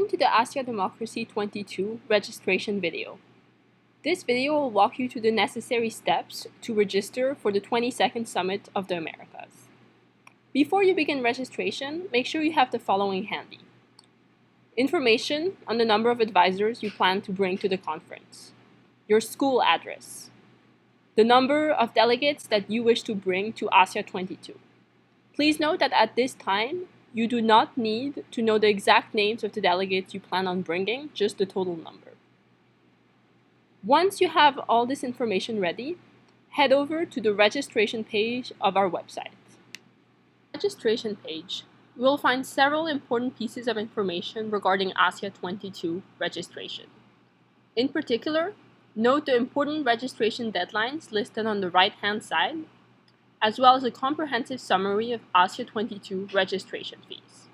Welcome to the HACIA Democracy 22 registration video. This video will walk you through the necessary steps to register for the 22nd Summit of the Americas. Before you begin registration, make sure you have the following handy. Information on the number of advisors you plan to bring to the conference, your school address, the number of delegates that you wish to bring to HACIA 22. Please note that at this time, you do not need to know the exact names of the delegates you plan on bringing, just the total number. Once you have all this information ready, head over to the registration page of our website. Registration page, you will find several important pieces of information regarding HACIA 22 registration. In particular, note the important registration deadlines listed on the right-hand side, as well as a comprehensive summary of HACIA 22 registration fees.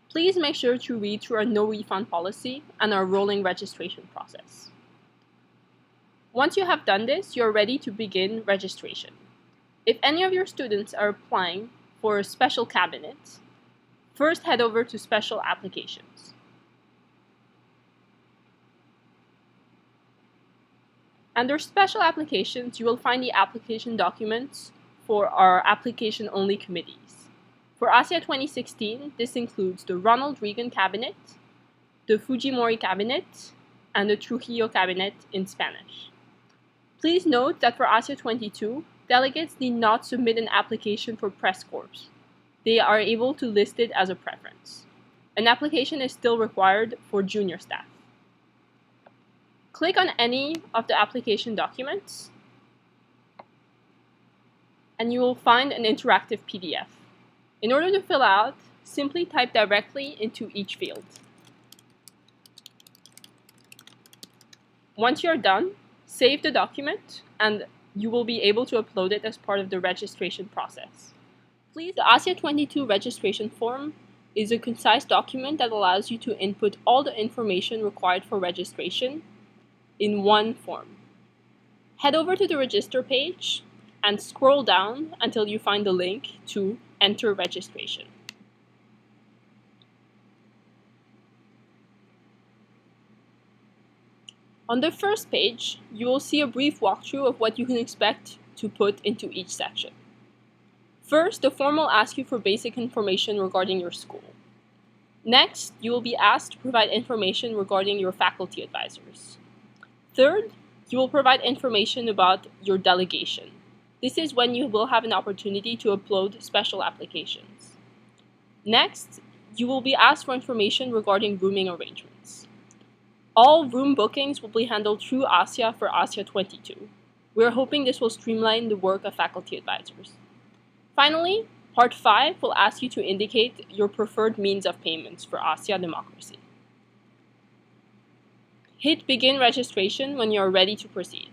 Please make sure to read through our no-refund policy and our rolling registration process. Once you have done this, you're ready to begin registration. If any of your students are applying for a special cabinet, first head over to Special Applications. Under Special Applications, you will find the application documents for our application-only committees. For HACIA 2016, this includes the Ronald Reagan Cabinet, the Fujimori Cabinet, and the Trujillo Cabinet in Spanish. Please note that for HACIA 22, delegates need not submit an application for press corps. They are able to list it as a preference. An application is still required for junior staff. Click on any of the application documents, and you will find an interactive PDF. In order to fill out, simply type directly into each field. Once you're done, save the document and you will be able to upload it as part of the registration process. The HACIA 22 registration form is a concise document that allows you to input all the information required for registration in one form. Head over to the register page and scroll down until you find the link to enter registration. On the first page, you will see a brief walkthrough of what you can expect to put into each section. First, the form will ask you for basic information regarding your school. Next, you will be asked to provide information regarding your faculty advisors. Third, you will provide information about your delegation. This is when you will have an opportunity to upload special applications. Next, you will be asked for information regarding rooming arrangements. All room bookings will be handled through HACIA for HACIA 22. We are hoping this will streamline the work of faculty advisors. Finally, Part 5 will ask you to indicate your preferred means of payments for HACIA Democracy. Hit Begin Registration when you are ready to proceed.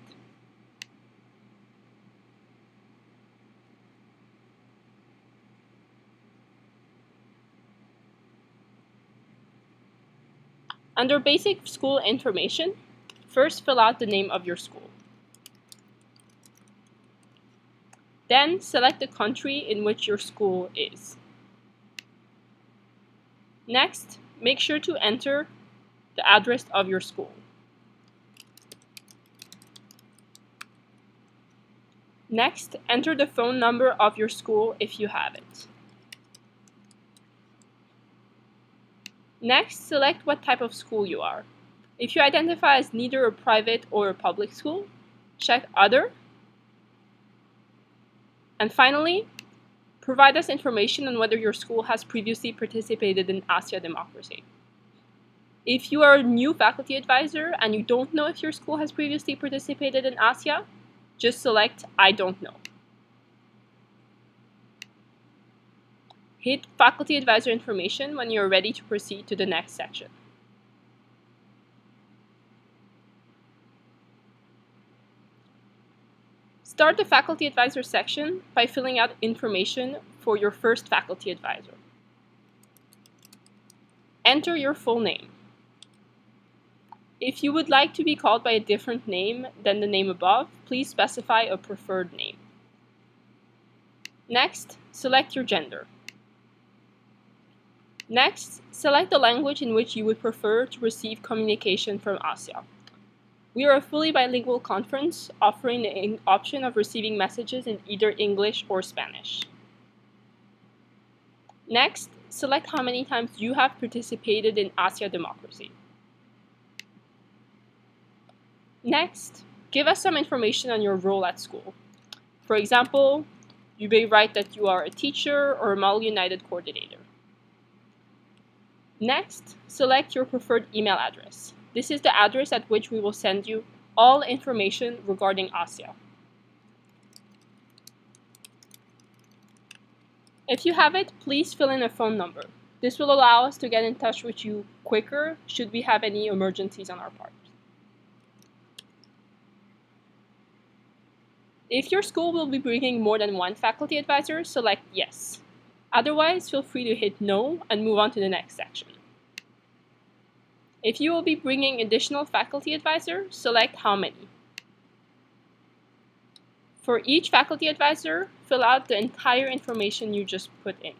Under Basic School Information, first fill out the name of your school. Then select the country in which your school is. Next, make sure to enter the address of your school. Next, enter the phone number of your school if you have it. Next, select what type of school you are. If you identify as neither a private or a public school, check Other. And finally, provide us information on whether your school has previously participated in HACIA Democracy. If you are a new faculty advisor and you don't know if your school has previously participated in HACIA, just select I don't know. Hit Faculty Advisor Information when you are ready to proceed to the next section. Start the Faculty Advisor section by filling out information for your first faculty advisor. Enter your full name. If you would like to be called by a different name than the name above, please specify a preferred name. Next, select your gender. Next, select the language in which you would prefer to receive communication from HACIA. We are a fully bilingual conference offering the option of receiving messages in either English or Spanish. Next, select how many times you have participated in HACIA Democracy. Next, give us some information on your role at school. For example, you may write that you are a teacher or a Model United coordinator. Next, select your preferred email address. This is the address at which we will send you all information regarding HACIA. If you have it, please fill in a phone number. This will allow us to get in touch with you quicker should we have any emergencies on our part. If your school will be bringing more than one faculty advisor, select yes. Otherwise, feel free to hit no and move on to the next section. If you will be bringing additional faculty advisor, select how many. For each faculty advisor, fill out the entire information you just put in.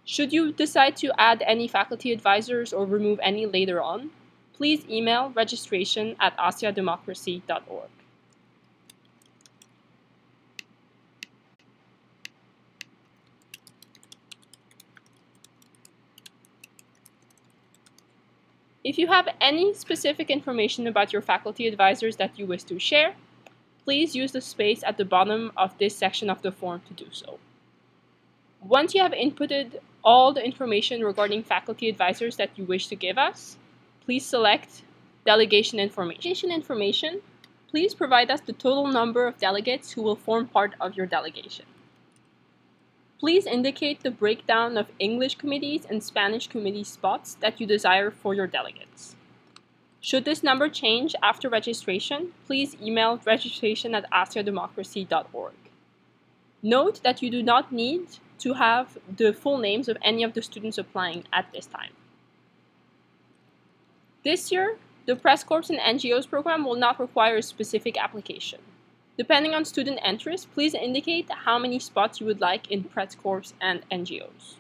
Should you decide to add any faculty advisors or remove any later on, please email registration@haciademocracy.org. If you have any specific information about your faculty advisors that you wish to share, please use the space at the bottom of this section of the form to do so. Once you have inputted all the information regarding faculty advisors that you wish to give us, please select Delegation Information. Please provide us the total number of delegates who will form part of your delegation. Please indicate the breakdown of English committees and Spanish committee spots that you desire for your delegates. Should this number change after registration, please email registration@haciademocracy.org. Note that you do not need to have the full names of any of the students applying at this time. This year, the Press Corps and NGOs program will not require a specific application. Depending on student interest, please indicate how many spots you would like in Press Corps and NGOs.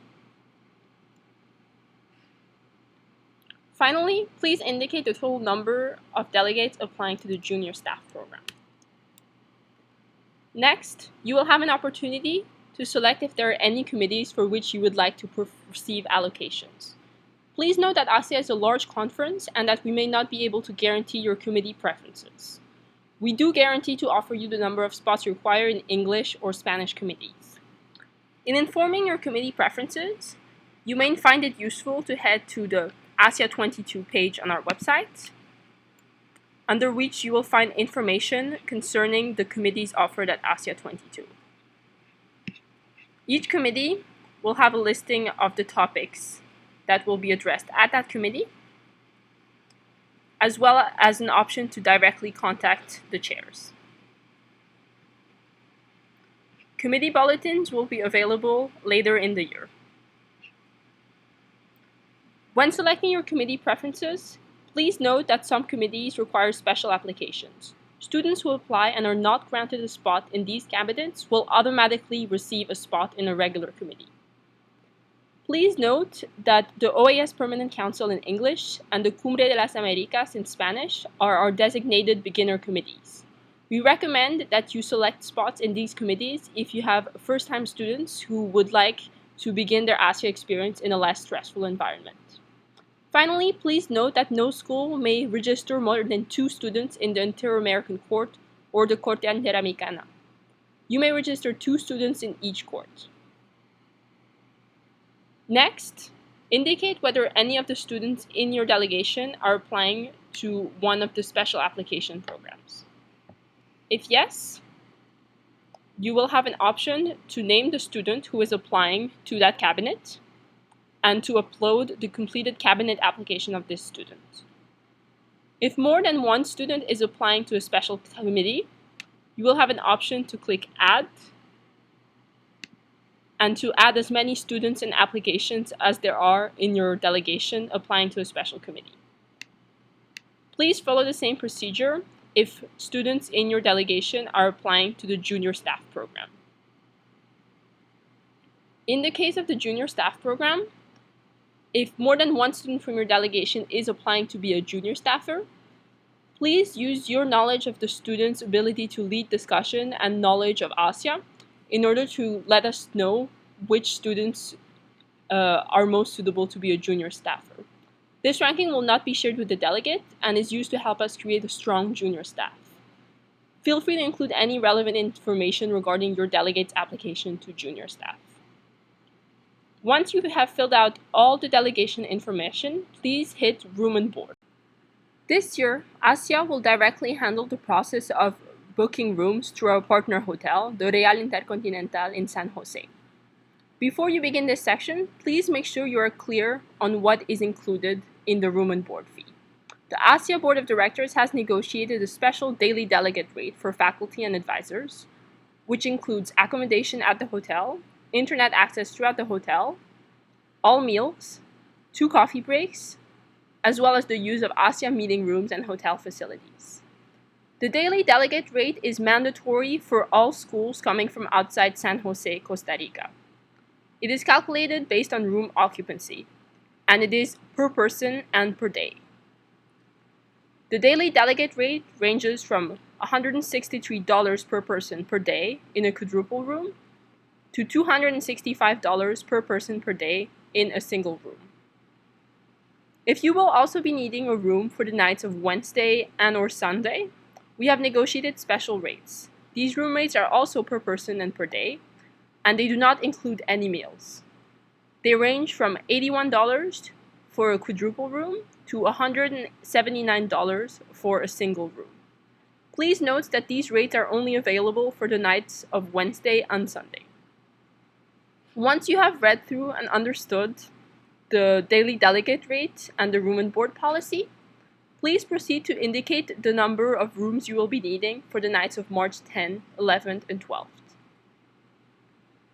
Finally, please indicate the total number of delegates applying to the junior staff program. Next, you will have an opportunity to select if there are any committees for which you would like to receive allocations. Please note that HACIA is a large conference and that we may not be able to guarantee your committee preferences. We do guarantee to offer you the number of spots you require in English or Spanish committees. In informing your committee preferences, you may find it useful to head to the HACIA 22 page on our website, under which you will find information concerning the committees offered at HACIA 22. Each committee will have a listing of the topics that will be addressed at that committee, as well as an option to directly contact the chairs. Committee bulletins will be available later in the year. When selecting your committee preferences, please note that some committees require special applications. Students who apply and are not granted a spot in these cabinets will automatically receive a spot in a regular committee. Please note that the OAS Permanent Council in English and the Cumbre de las Américas in Spanish are our designated beginner committees. We recommend that you select spots in these committees if you have first-time students who would like to begin their HACIA experience in a less stressful environment. Finally, please note that no school may register more than 2 students in the Inter-American Court or the Corte Interamericana. You may register 2 students in each court. Next, indicate whether any of the students in your delegation are applying to one of the special application programs. If yes, you will have an option to name the student who is applying to that cabinet and to upload the completed cabinet application of this student. If more than one student is applying to a special committee, you will have an option to click Add and to add as many students and applications as there are in your delegation applying to a special committee. Please follow the same procedure if students in your delegation are applying to the junior staff program. In the case of the junior staff program, If more than one student from your delegation is applying to be a junior staffer, please use your knowledge of the student's ability to lead discussion and knowledge of HACIA in order to let us know which students are most suitable to be a junior staffer. This ranking will not be shared with the delegate and is used to help us create a strong junior staff. Feel free to include any relevant information regarding your delegate's application to junior staff. Once you have filled out all the delegation information, please hit Room and Board. This year, HACIA will directly handle the process of booking rooms through our partner hotel, the Real Intercontinental in San Jose. Before you begin this section, please make sure you are clear on what is included in the room and board fee. The HACIA Board of Directors has negotiated a special daily delegate rate for faculty and advisors, which includes accommodation at the hotel, internet access throughout the hotel, all meals, 2 coffee breaks, as well as the use of HACIA meeting rooms and hotel facilities. The daily delegate rate is mandatory for all schools coming from outside San Jose, Costa Rica. It is calculated based on room occupancy, and it is per person and per day. The daily delegate rate ranges from $163 per person per day in a quadruple room to $265 per person per day in a single room. If you will also be needing a room for the nights of Wednesday and/or Sunday, we have negotiated special rates. These room rates are also per person and per day, and they do not include any meals. They range from $81 for a quadruple room to $179 for a single room. Please note that these rates are only available for the nights of Wednesday and Sunday. Once you have read through and understood the daily delegate rate and the room and board policy, please proceed to indicate the number of rooms you will be needing for the nights of March 10th, 11th, and 12th.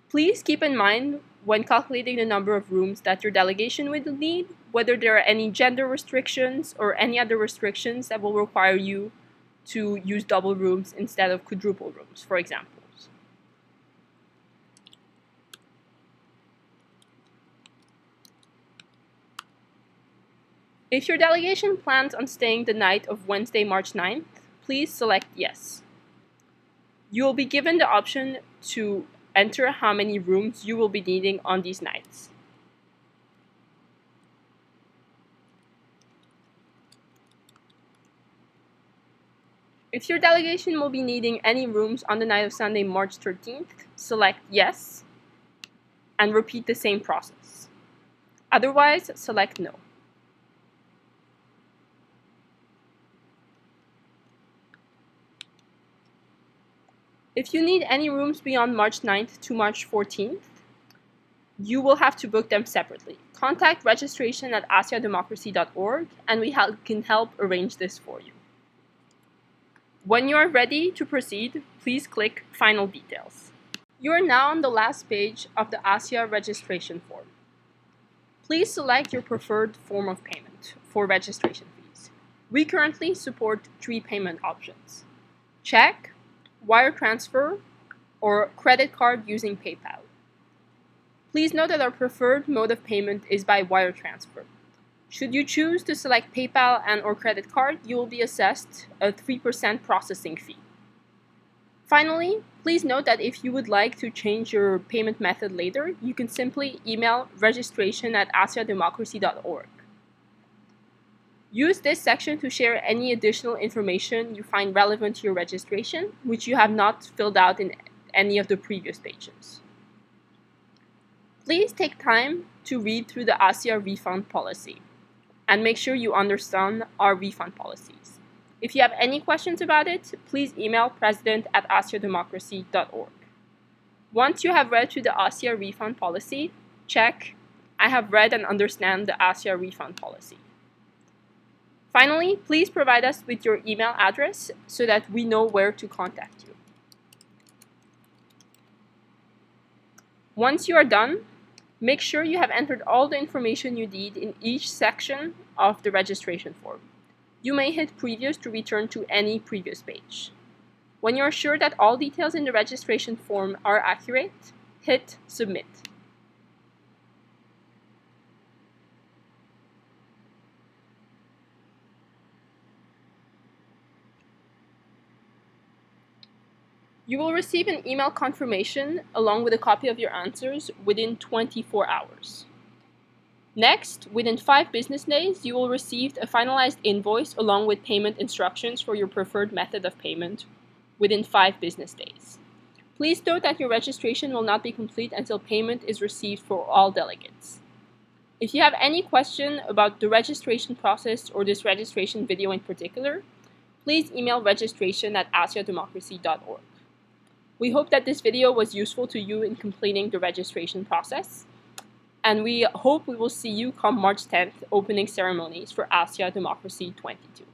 Please keep in mind when calculating the number of rooms that your delegation will need, whether there are any gender restrictions or any other restrictions that will require you to use double rooms instead of quadruple rooms, for example. If your delegation plans on staying the night of Wednesday, March 9th, please select Yes. You will be given the option to enter how many rooms you will be needing on these nights. If your delegation will be needing any rooms on the night of Sunday, March 13th, select Yes and repeat the same process. Otherwise, select No. If you need any rooms beyond March 9th to March 14th, you will have to book them separately. Contact registration at haciademocracy.org and we can help arrange this for you. When you are ready to proceed, please click Final Details. You are now on the last page of the HACIA registration form. Please select your preferred form of payment for registration fees. We currently support 3 payment options: check, wire transfer, or credit card using PayPal. Please note that our preferred mode of payment is by wire transfer. Should you choose to select PayPal and/or credit card, you will be assessed a 3% processing fee. Finally, please note that if you would like to change your payment method later, you can simply email registration@haciademocracy.org. Use this section to share any additional information you find relevant to your registration, which you have not filled out in any of the previous pages. Please take time to read through the HACIA refund policy and make sure you understand our refund policies. If you have any questions about it, please email president@haciademocracy.org. Once you have read through the HACIA refund policy, check I have read and understand the HACIA refund policy. Finally, please provide us with your email address so that we know where to contact you. Once you are done, make sure you have entered all the information you need in each section of the registration form. You may hit Previous to return to any previous page. When you are sure that all details in the registration form are accurate, hit Submit. You will receive an email confirmation along with a copy of your answers within 24 hours. Next, within 5 business days, you will receive a finalized invoice along with payment instructions for your preferred method of payment within 5 business days. Please note that your registration will not be complete until payment is received for all delegates. If you have any question about the registration process or this registration video in particular, please email registration@haciademocracy.org. We hope that this video was useful to you in completing the registration process, and we hope we will see you come March 10th opening ceremonies for HACIA Democracy 22.